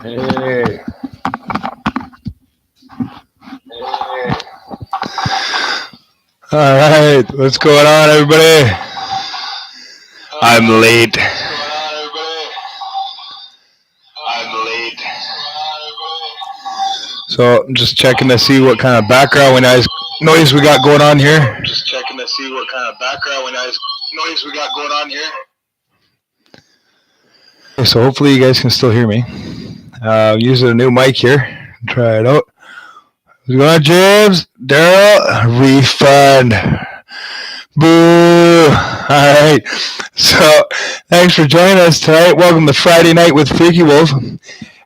Hey. All right, what's going on, everybody? I'm late. So I'm just checking to see what kind of background noise we got going on here. Okay, so hopefully you guys can still hear me. Using a new mic here. Try it out. What's going on, James? Daryl? Refund. Boo! Alright, so thanks for joining us tonight. Welcome to Friday Night with FreakyWolf.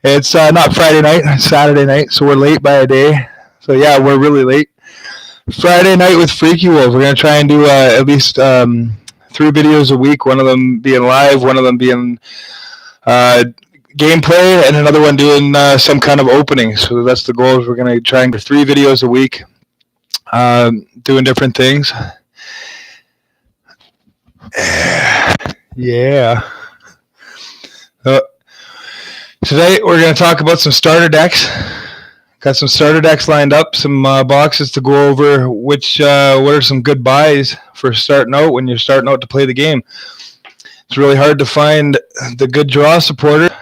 It's not Friday night, it's Saturday night, so we're late by a day. So yeah, we're really late. Friday Night with FreakyWolf. We're going to try and do at least 3 videos a week, one of them being live, one of them being gameplay, and another one doing some kind of opening. So that's the goal. We're going to try and do 3 videos a week, doing different things. Yeah. Today we're going to talk about some starter decks. Got some starter decks lined up, some boxes to go over. What are some good buys for starting out when you're starting out to play the game? It's really hard to find the good draw supporter.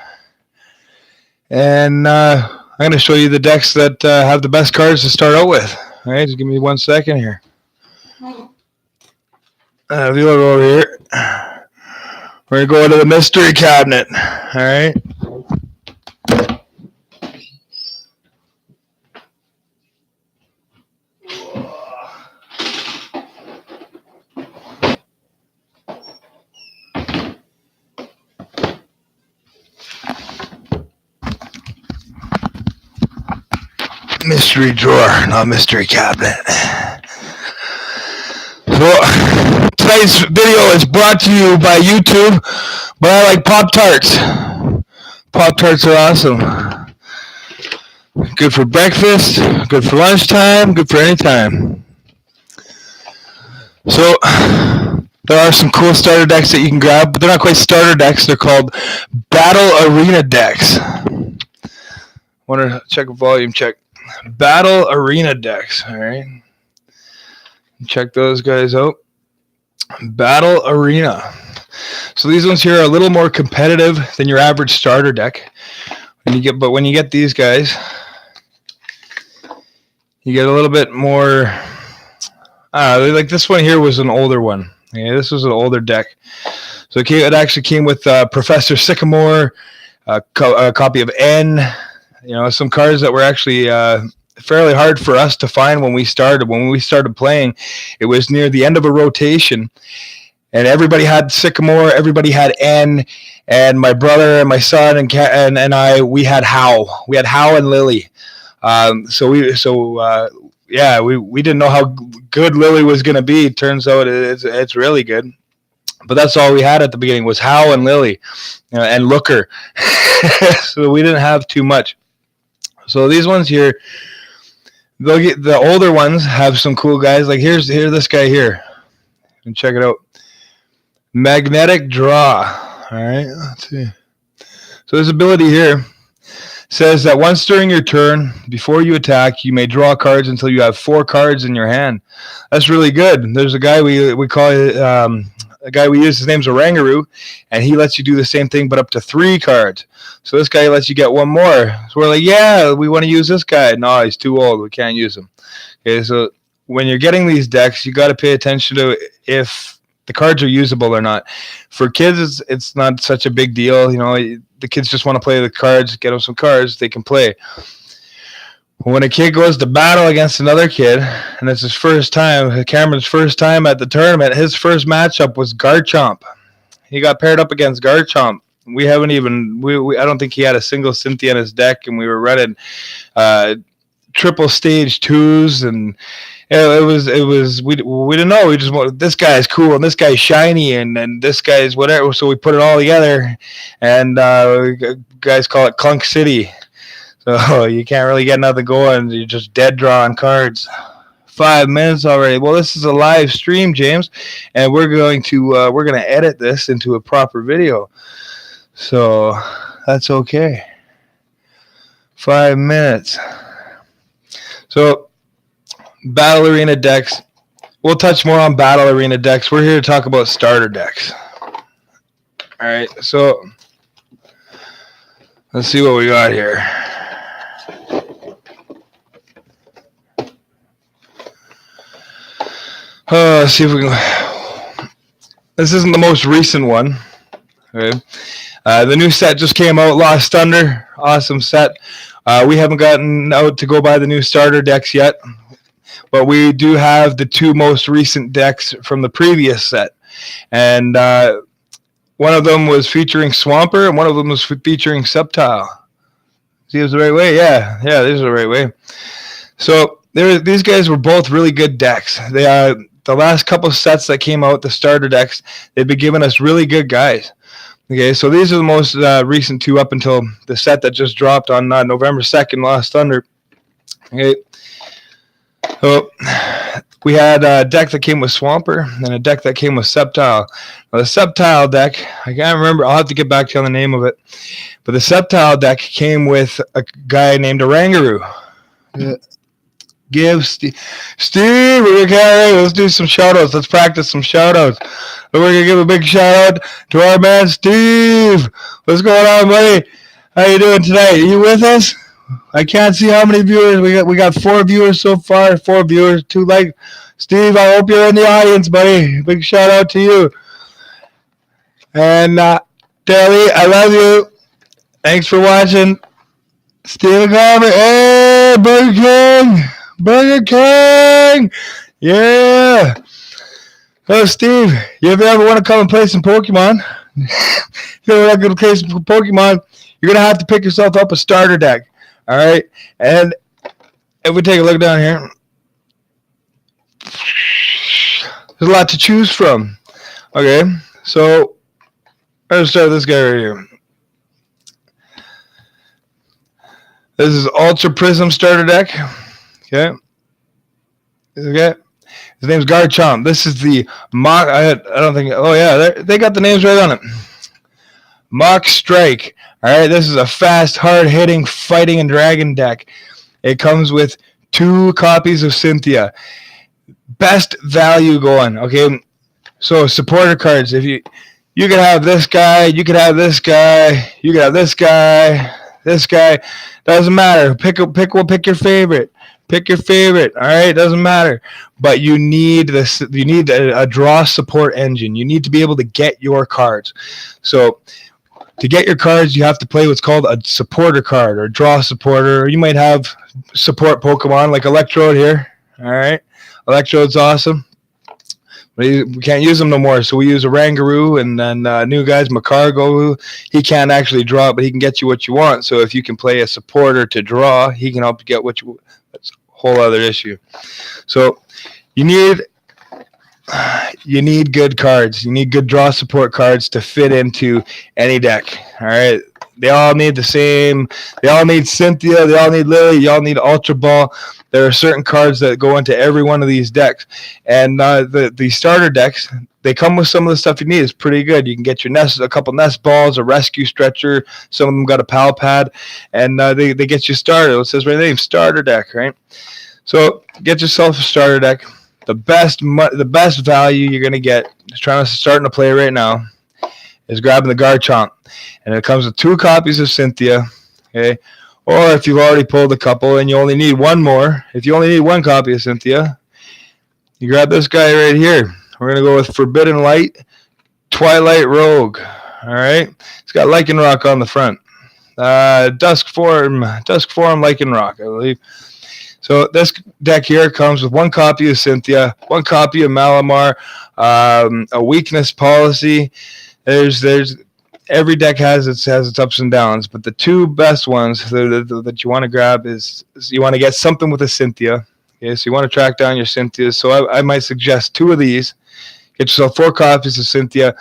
And I'm going to show you the decks that have the best cards to start out with. All right, just give me 1 second here. If you look over here, we're going to go into the mystery cabinet. All right. Mystery drawer, not mystery cabinet. So today's video is brought to you by YouTube, but I like Pop-Tarts. Pop-Tarts are awesome. Good for breakfast, good for lunchtime, good for any time. So there are some cool starter decks that you can grab, but they're not quite starter decks. They're called Battle Arena decks. Want to check a volume check. Battle Arena decks, all right? Check those guys out. Battle Arena. So these ones here are a little more competitive than your average starter deck. When you get these guys, you get a little bit more. Like this one here was an older one. Okay, this was an older deck. So it actually came with Professor Sycamore, a copy of N. You know, some cards that were actually fairly hard for us to find when we started. When we started playing, it was near the end of a rotation, and everybody had Sycamore, everybody had N, and my brother and my son and I, we had Howe. We had Howe and Lily. We didn't know how good Lily was going to be. Turns out it's really good. But that's all we had at the beginning was Howe and Lily, and Looker. So we didn't have too much. So these ones here, the older ones have some cool guys. Like here's this guy here. And check it out. Magnetic Draw. All right, let's see. So this ability here says that once during your turn, before you attack, you may draw cards until you have 4 cards in your hand. That's really good. There's a guy we call it. A guy we use, his name's Orangaroo, and he lets you do the same thing, but up to 3 cards. So this guy lets you get 1 more. So we're like, yeah, we want to use this guy. No, he's too old. We can't use him. Okay, so when you're getting these decks, you got to pay attention to if the cards are usable or not. For kids, it's not such a big deal. You know, the kids just want to play the cards, get them some cards, they can play. When a kid goes to battle against another kid, and it's his first time, Cameron's first time at the tournament, his first matchup was Garchomp. He got paired up against Garchomp. We haven't even, I don't think he had a single Cynthia in his deck, and we were running triple stage 2s, and it was we didn't know. We just wanted, this guy's cool, and this guy's shiny, and this guy's whatever. So we put it all together, and guys call it Clunk City. So you can't really get nothing going. You're just dead drawing cards. 5 minutes already. Well, this is a live stream, James, and we're going to edit this into a proper video. So that's okay. 5 minutes. So, Battle Arena decks. We'll touch more on Battle Arena decks. We're here to talk about starter decks. All right, so let's see what we got here. Let's see if we can. This isn't the most recent one. Okay. The new set just came out, Lost Thunder. Awesome set. We haven't gotten out to go buy the new starter decks yet, but we do have the 2 most recent decks from the previous set. And one of them was featuring Swampert, and one of them was featuring Sceptile. See, it was the right way? Yeah, this is the right way. So these guys were both really good decks. They are the last couple of sets that came out, the starter decks, they've been giving us really good guys. Okay, so these are the most recent 2 up until the set that just dropped on November 2nd, Lost Thunder. Okay, so we had a deck that came with Swampert and a deck that came with Sceptile. Now, the Sceptile deck, I can't remember. I'll have to get back to you on the name of it. But the Sceptile deck came with a guy named Orangaroo. Give Steve, we're okay, let's do some shout-outs. Let's practice some shout-outs. We're going to give a big shout-out to our man, Steve. What's going on, buddy? How you doing tonight? Are you with us? I can't see how many viewers. We got 4 viewers so far. 4 viewers, 2 likes. Steve, I hope you're in the audience, buddy. Big shout-out to you. And, Deli, I love you. Thanks for watching. Steven Carver. Hey, Burger King. Burger King! Yeah! Oh, Steve, you ever want to come and play some Pokemon? If you ever want to play some Pokemon, you're going to have to pick yourself up a starter deck. All right? And if we take a look down here, there's a lot to choose from. Okay? So, let's start with this guy right here. This is Ultra Prism starter deck. Okay. Okay. His name's Garchomp. This is the Mock. I don't think. Oh yeah, they got the names right on it. Mock Strike. All right. This is a fast, hard-hitting, fighting and dragon deck. It comes with 2 copies of Cynthia. Best value going. Okay. So supporter cards. If you could have this guy, you could have this guy, you could have this guy, this guy. Doesn't matter. Pick your favorite. Pick your favorite. All right, doesn't matter. But you need this. You need a draw support engine. You need to be able to get your cards. So to get your cards, you have to play what's called a supporter card or draw supporter. Or you might have support Pokemon like Electrode here. All right, Electrode's awesome. We can't use them no more, so we use Orangaroo, and then new guys, Macargo. He can't actually draw, but he can get you what you want. So if you can play a supporter to draw, he can help you get what you. That's a whole other issue. So you need good cards. You need good draw support cards to fit into any deck. All right. They all need the same. They all need Cynthia. They all need Lily. You all need Ultra Ball. There are certain cards that go into every one of these decks. And the starter decks, they come with some of the stuff you need. It's pretty good. You can get your a couple nest balls, a rescue stretcher. Some of them got a pal pad. And they get you started. It says right there, starter deck, right? So get yourself a starter deck. The best value you're going to get, starting to play right now, is grabbing the Garchomp. And it comes with 2 copies of Cynthia, okay? Or if you've already pulled a couple and you only need one more, if you only need 1 copy of Cynthia, you grab this guy right here. We're going to go with Forbidden Light, Twilight Rogue, all right? It's got Lycanroc on the front. Dusk Form Lycanroc, I believe. So this deck here comes with 1 copy of Cynthia, 1 copy of Malamar, a weakness policy. There's every deck has its ups and downs, but the 2 best ones that you want to grab is you want to get something with a Cynthia. Okay, so you want to track down your Cynthias. So I might suggest 2 of these. Get yourself 4 copies of Cynthia.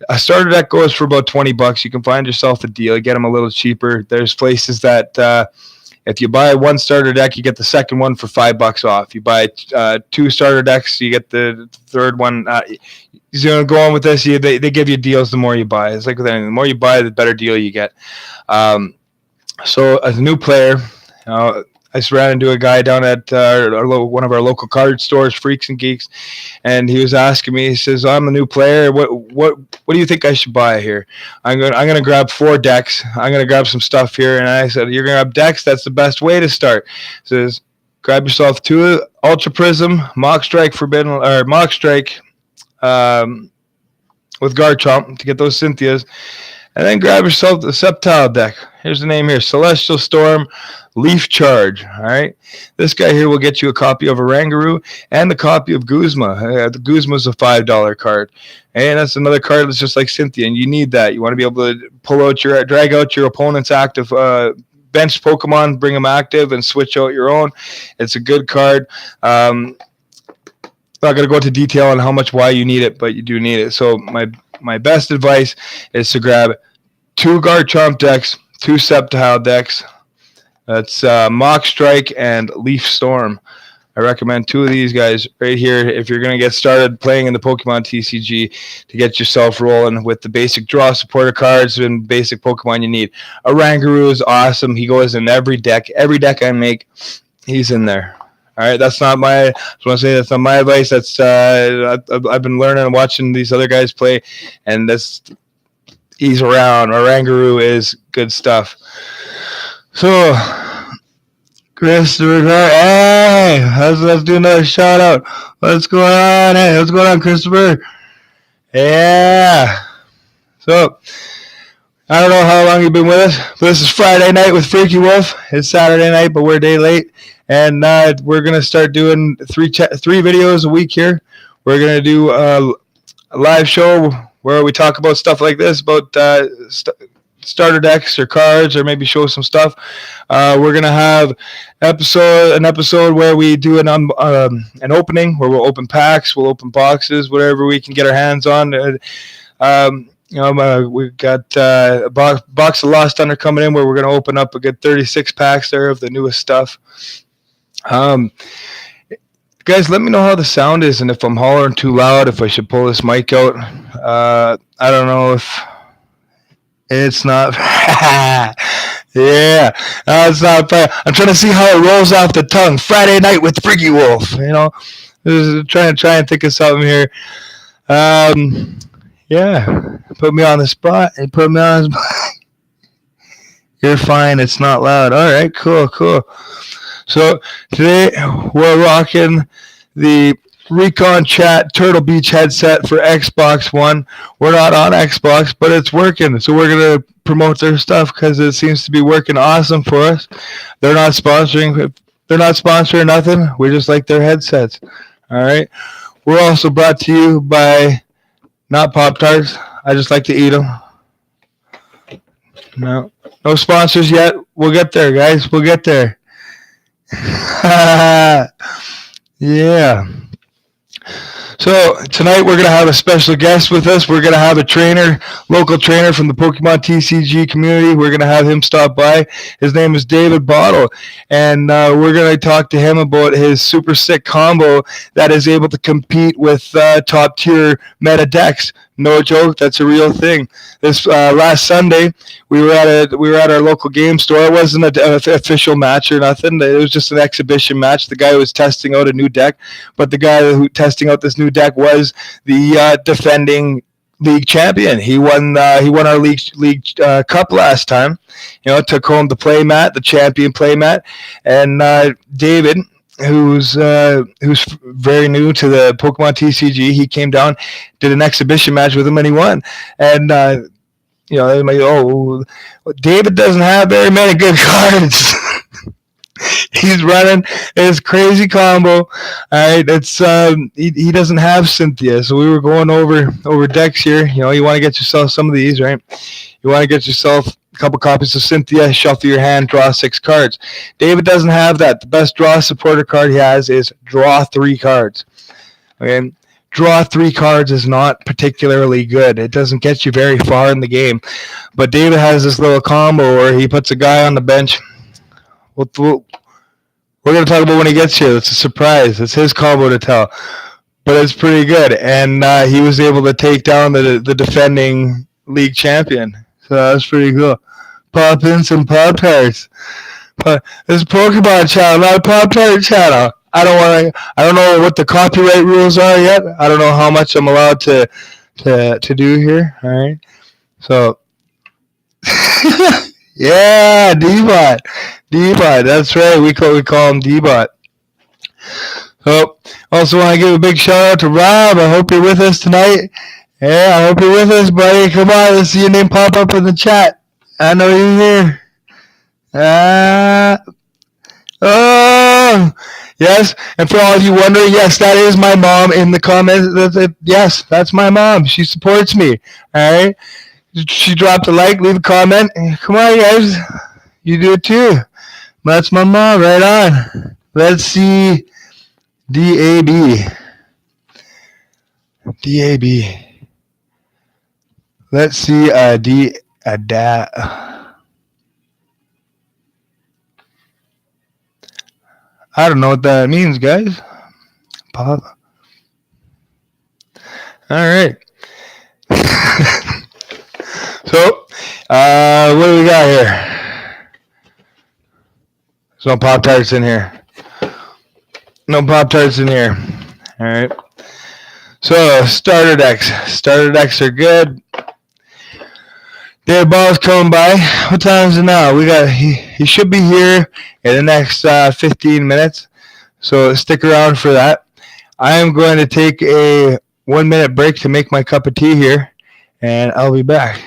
A starter deck goes for about $20. You can find yourself a deal. You get them a little cheaper. There's places that if you buy 1 starter deck, you get the second one for $5 off. You buy 2 starter decks, you get the third one. Go on with this. They give you deals the more you buy. It's like with anything. The more you buy, the better deal you get. So as a new player, I ran into a guy down at one of our local card stores, Freaks and Geeks, and he was asking me. He says, "I'm a new player. What do you think I should buy here? I'm gonna grab 4 decks. I'm gonna grab some stuff here." And I said, "You're gonna grab decks. That's the best way to start." He says, "Grab yourself 2 Ultra Prism, Mock Strike Forbidden or Mock Strike." With Garchomp to get those Cynthias, and then grab yourself the Sceptile deck. Here's the name here: Celestial Storm, Leaf Charge. All right, this guy here will get you a copy of Oranguru and a copy of Guzma. The Guzma's a $5 card, and that's another card that's just like Cynthia, and you need that. You want to be able to drag out your opponent's active. Bench Pokemon, bring them active, and switch out your own. It's a good card. Not going to go into detail on how much why you need it, but you do need it. So my best advice is to grab 2 Garchomp decks, 2 Sceptile decks. That's Mock Strike and Leaf Storm. I recommend 2 of these guys right here if you're going to get started playing in the Pokemon TCG to get yourself rolling with the basic draw supporter cards and basic Pokemon you need. Oranguru is awesome. He goes in every deck. Every deck I make, he's in there. All right, that's not my. I just want to say that's not my advice. That's I've been learning and watching these other guys play, and he's around. Oranguru is good stuff. So, Christopher, hey, let's do another shout out. What's going on? Hey, what's going on, Christopher? Yeah. So, I don't know how long you've been with us, but this is Friday night with FreakyWolf. It's Saturday night, but we're a day late. And we're going to start doing 3 videos a week here. We're going to do a live show where we talk about stuff like this, about starter decks or cards, or maybe show some stuff. We're going to have an episode where we do an opening, where we'll open packs, we'll open boxes, whatever we can get our hands on. We've got a box of Lost Thunder coming in, where we're going to open up a good 36 packs there of the newest stuff. Guys, let me know how the sound is and if I'm hollering too loud, if I should pull this mic out. I don't know if it's not. Yeah, it's not bad. I'm trying to see how it rolls off the tongue. Friday night with FreakyWolf. Just try and think of something here. Yeah, put me on the spot. You're fine. It's not loud. All right, cool. So today we're rocking the Recon Chat Turtle Beach headset for Xbox One. We're not on Xbox, but it's working. So we're going to promote their stuff because it seems to be working awesome for us. They're not sponsoring nothing. We just like their headsets. All right. We're also brought to you by not Pop-Tarts. I just like to eat them. No sponsors yet. We'll get there, guys. We'll get there. Yeah. So tonight we're going to have a special guest with us. We're going to have a local trainer from the Pokemon TCG community. We're going to have him stop by. His name is David Bottle, and we're going to talk to him about his super sick combo that is able to compete with top tier meta decks. No joke, that's a real thing. This last Sunday, we were at our local game store. It wasn't an official match or nothing. It was just an exhibition match. The guy was testing out a new deck, but the guy who testing out this new deck was the defending league champion. He won our league cup last time. Took home the playmat, the champion playmat, and David, who's very new to the Pokemon TCG, he came down, did an exhibition match with him, and he won. And they're like, David doesn't have very many good cards. He's running his crazy combo. All right, it's he doesn't have Cynthia, so we were going over decks here. You want to get yourself some of these, right? You want to get yourself a couple copies of Cynthia, shuffle your hand, draw 6 cards. David doesn't have that. The best draw supporter card he has is draw 3 cards. Okay, draw 3 cards is not particularly good. It doesn't get you very far in the game. But David has this little combo where he puts a guy on the bench. We're going to talk about when he gets here. It's a surprise. It's his combo to tell. But it's pretty good. And he was able to take down the defending league champion. So that's pretty cool. Pop in some Pop Tarts. This is a Pokemon channel, not a Pop Tart channel. I don't know what the copyright rules are yet. I don't know how much I'm allowed to do here. All right. So yeah, D-Bot. D-Bot. That's right. We call him D-Bot. So also want to give a big shout out to Rob. I hope you're with us tonight. Yeah, I hope you're with us, buddy. Come on, let's see your name pop up in the chat. I know you're here. Oh, yes. And for all of you wondering, yes, that is my mom in the comments. Yes, that's my mom. She supports me. All right. She dropped a like, leave a comment. Come on, guys. You do it too. That's my mom. Right on. Let's see. DAB. DAB. Let's see a dad. I don't know what that means, guys. Pop. All right. So, what do we got here? There's no Pop Tarts in here. No Pop Tarts in here. All right. So, starter decks. Starter decks are good. Dave Ball's coming by. What time is it now? He should be here in the next 15 minutes. So stick around for that. I am going to take a 1-minute break to make my cup of tea here, and I'll be back.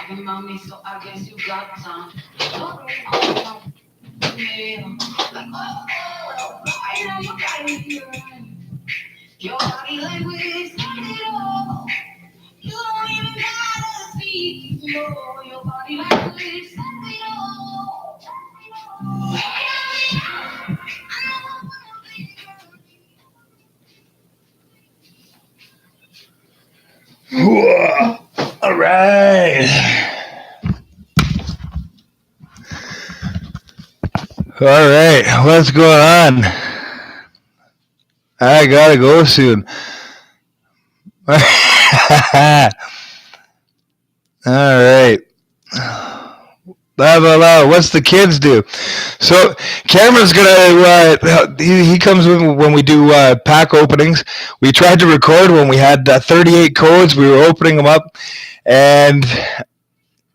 Mommy, so I guess you got time. Your body language said it all. You don't even gotta speak. Your body language said it all. All right. All right. What's going on? I gotta go soon. All right. What's the kids do? So Cameron's gonna. He comes when we do pack openings. We tried to record when we had 38 codes. We were opening them up, and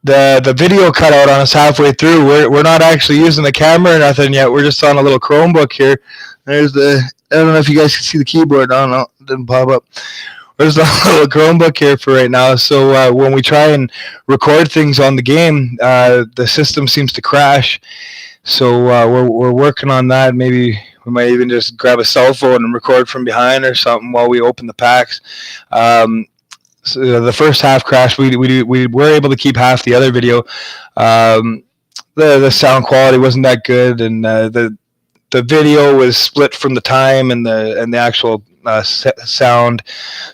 the video cut out on us halfway through. We're not actually using the camera or nothing yet. We're just on a little Chromebook here. There's I don't know if you guys can see the keyboard. I don't know. It didn't pop up. There's a little Chromebook here for right now. So when we try and record things on the game, the system seems to crash. So we're working on that. Maybe we might even just grab a cell phone and record from behind or something while we open the packs. So the first half crashed. We were able to keep half the other video. The sound quality wasn't that good, and the video was split from the time and the actual sound.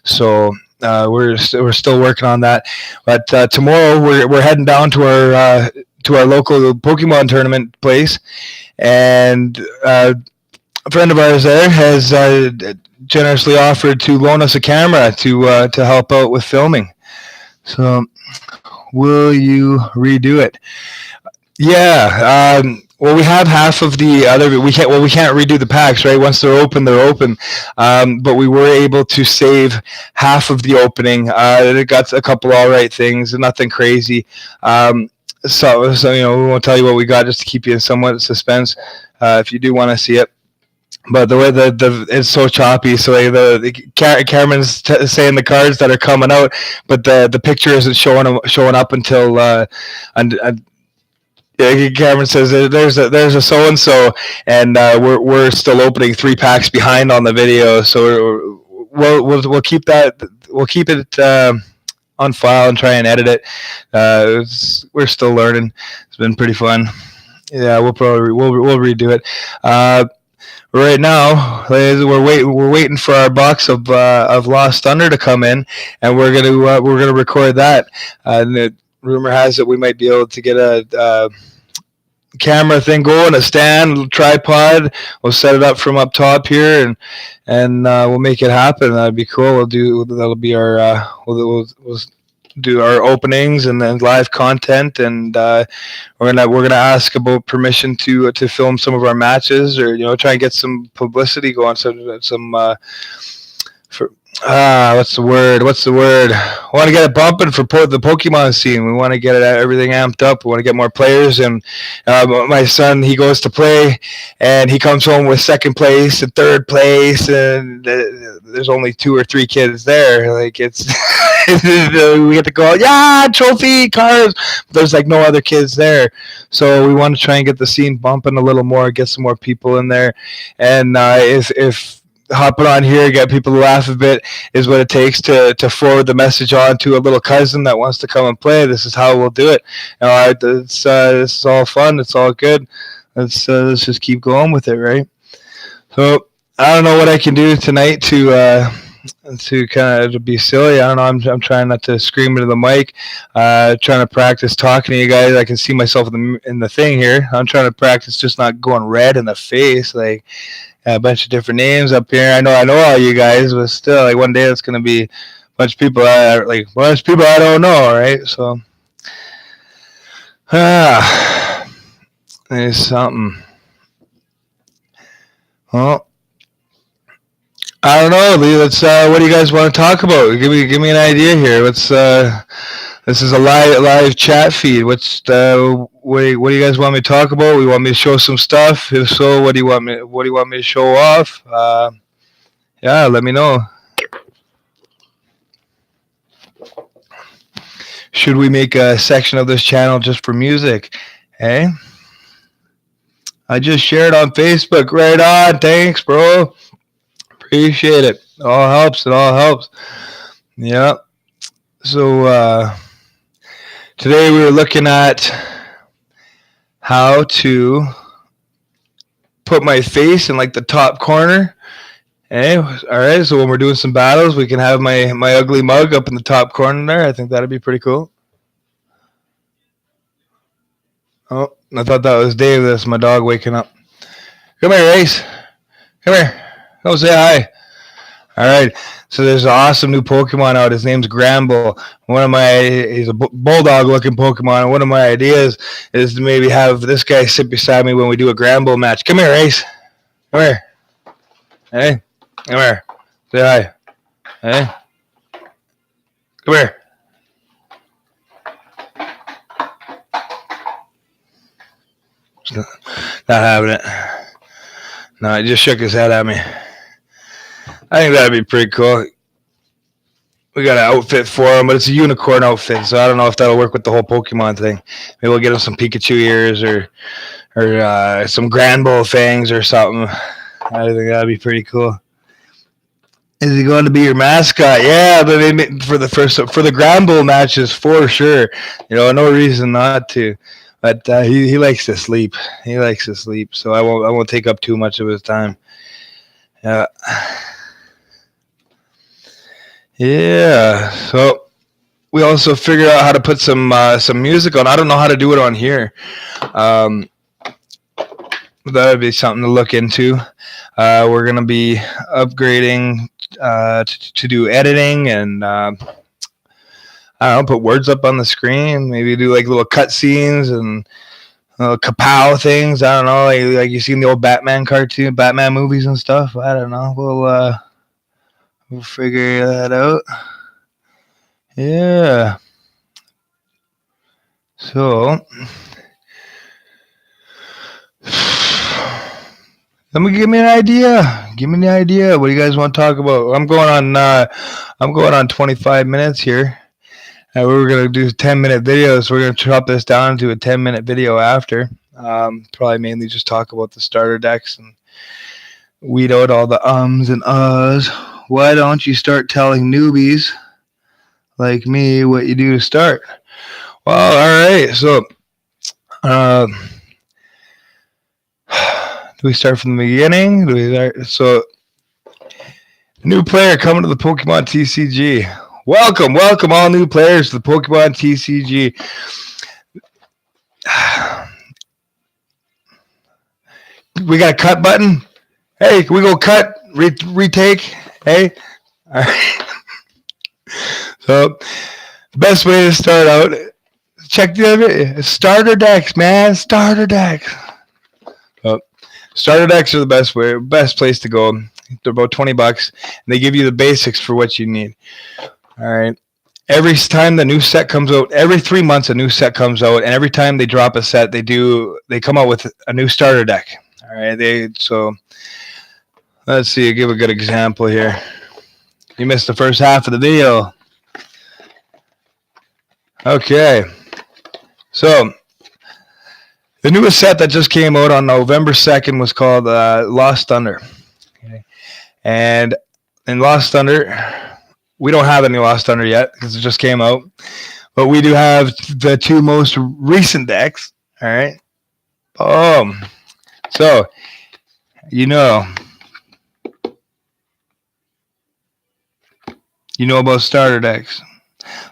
So we're still working on that. But tomorrow we're heading down to our local Pokemon tournament place, and a friend of ours there has generously offered to loan us a camera to help out with filming. So, will you redo it? Yeah. Well, we have half of the other. We can't redo the packs, right? Once they're open, they're open. But we were able to save half of the opening. It got a couple all right things, nothing crazy. So we won't tell you what we got just to keep you in somewhat suspense. If you do want to see it. but the way the it's so choppy. So like Cameron's saying the cards that are coming out, but the picture isn't showing up until and yeah, Cameron says there's a so and so, and we're still opening 3 packs behind on the video. So we'll keep that, we'll keep it on file and try and edit it. We're still learning. It's been pretty fun. Yeah, we'll redo it. Right now, we're waiting for our box of Lost Thunder to come in, and we're gonna record that. And the rumor has it we might be able to get a camera thing going, a stand, tripod. We'll set it up from up top here, and we'll make it happen. That'd be cool. That'll be our we'll do our openings and then live content, and we're gonna ask about permission to film some of our matches, or try and get some publicity going. So some for what's the word? We want to get it bumping for the Pokemon scene. We want to get everything amped up. We want to get more players. And my son, he goes to play, and he comes home with second place and third place, and there's only 2 or 3 kids there. Like it's we get to go, yeah, trophy cars. But there's like no other kids there, so we want to try and get the scene bumping a little more, get some more people in there, and if hopping on here, get people to laugh a bit is what it takes to forward the message on to a little cousin that wants to come and play. This is how we'll do it. This is all fun. It's all good. Let's just keep going with it, right? So I don't know what I can do tonight to kind of to be silly. I don't know. I'm trying not to scream into the mic. Trying to practice talking to you guys. I can see myself in the thing here. I'm trying to practice just not going red in the face. Like a bunch of different names up here. I know all you guys, but still, like one day it's gonna be a bunch of people I don't know, right? So there's something. Well, I don't know, Lee. Let's. What do you guys want to talk about? Give me an idea here. Let's. This is a live chat feed. What do you guys want me to talk about? We want me to show some stuff. If so, what do you want me to show off? Yeah, let me know. Should we make a section of this channel just for music? Hey, I just shared on Facebook. Right on. Thanks, bro. Appreciate it. It all helps. Yeah. So today we were looking at how to put my face in like the top corner. Hey, all right. So when we're doing some battles, we can have my ugly mug up in the top corner there. I think that'd be pretty cool. Oh, I thought that was Dave. That's my dog waking up. Come here, Ace. Come here. Go say hi. All right. So there's an awesome new Pokemon out. His name's Gramble. He's a bulldog-looking Pokemon. And one of my ideas is to maybe have this guy sit beside me when we do a Gramble match. Come here, Ace. Come here. Hey. Come here. Say hi. Hey. Come here. Not having it. No, he just shook his head at me. I think that'd be pretty cool. We got an outfit for him, but it's a unicorn outfit, so I don't know if that'll work with the whole Pokemon thing. Maybe we'll get him some Pikachu ears or some Granbull fangs or something. I think that'd be pretty cool. Is he going to be your mascot? Yeah, but for the Granbull matches for sure. No reason not to. But he likes to sleep. So I won't take up too much of his time. Yeah. So we also figured out how to put some music on. I don't know how to do it on here. That would be something to look into. We're gonna be upgrading to do editing and I don't know, put words up on the screen. Maybe do like little cut scenes and kapow things. I don't know, like you seen the old Batman movies and stuff. I don't know. We'll figure that out. Yeah. So Give me an idea. Give me an idea. What do you guys want to talk about? I'm going on 25 minutes here. We were gonna do 10-minute videos. So we're gonna chop this down to a 10-minute video after. Probably mainly just talk about the starter decks and weed out all the ums and uhs. Why don't you start telling newbies like me what you do to start? Well, all right. So, do we start from the beginning? So, new player coming to the Pokemon TCG. Welcome, all new players to the Pokemon TCG. We got a cut button. Hey, can we go cut? Retake? Hey? All right. So, best way to start out, check the other starter decks, man. Starter decks. Starter decks are the best place to go. They're about $20, and they give you the basics for what you need. All right. Every time the new set comes out, every 3 months a new set comes out, and every time they drop a set, they come out with a new starter deck. All right. So let's see. I'll give a good example here. You missed the first half of the video. Okay. So the newest set that just came out on November 2nd was called Lost Thunder. Okay. And in Lost Thunder, we don't have any Lost Thunder yet because it just came out. But we do have the two most recent decks. All right. So, you know about starter decks.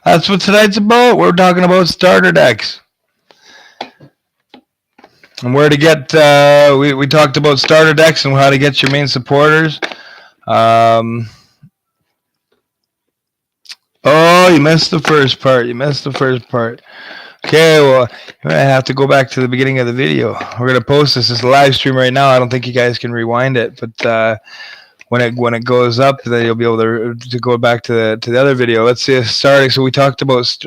That's what tonight's about. We're talking about starter decks. And where to get, we talked about starter decks and how to get your main supporters. Oh, you missed the first part. Okay, well, I have to go back to the beginning of the video. We're going to post this as a live stream right now. I don't think you guys can rewind it, but when it goes up, then you'll be able to go back to the other video. Let's see, starting. So we talked about,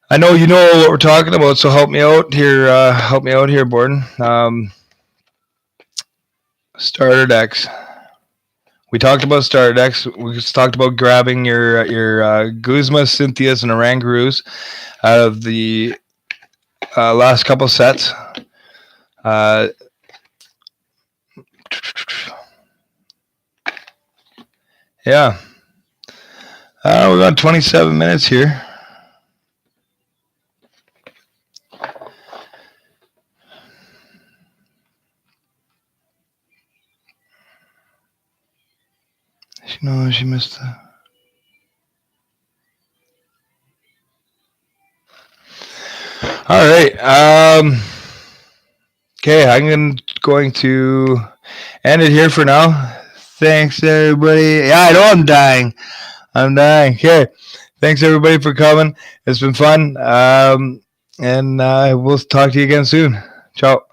I know you know what we're talking about, so help me out here, Borden. Starter decks. We talked about starter decks. We just talked about grabbing your Guzmas, Cynthias, and Orangaroos out of the last couple sets. Yeah. We're on 27 minutes here. No, she missed that. All right. Okay, I'm going to end it here for now. Thanks, everybody. Yeah, I know I'm dying. Okay. Thanks, everybody, for coming. It's been fun. And we'll talk to you again soon. Ciao.